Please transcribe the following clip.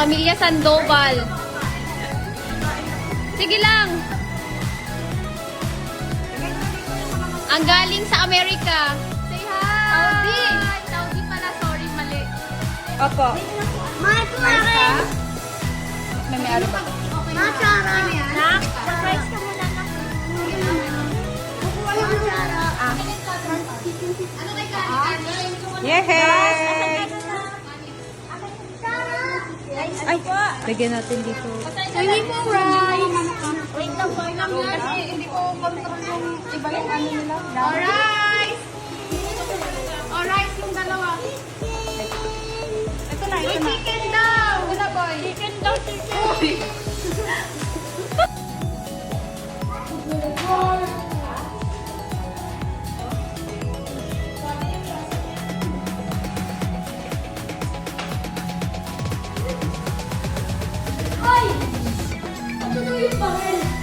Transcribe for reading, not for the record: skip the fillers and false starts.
Pamilya Sandoval. Sige lang. Ang galing sa Amerika. Say hi! Saudi! Saudi pala, sorry, mali. Opo. Marka? May ano ba? Machara. Nak, surprise ka muna na. Kukuha yung machara. Ano kay Kani? Yehey! Ay, lagyan natin dito. Hindi po rice. Wait lang po. Kasi hindi ko control yung iba yung ano nila. Alright! Alright, yung dalawa. Ito na, May ito na. chicken daw! Wala boy. Chicken daw, chicken. Ay! Ano daw yung baril?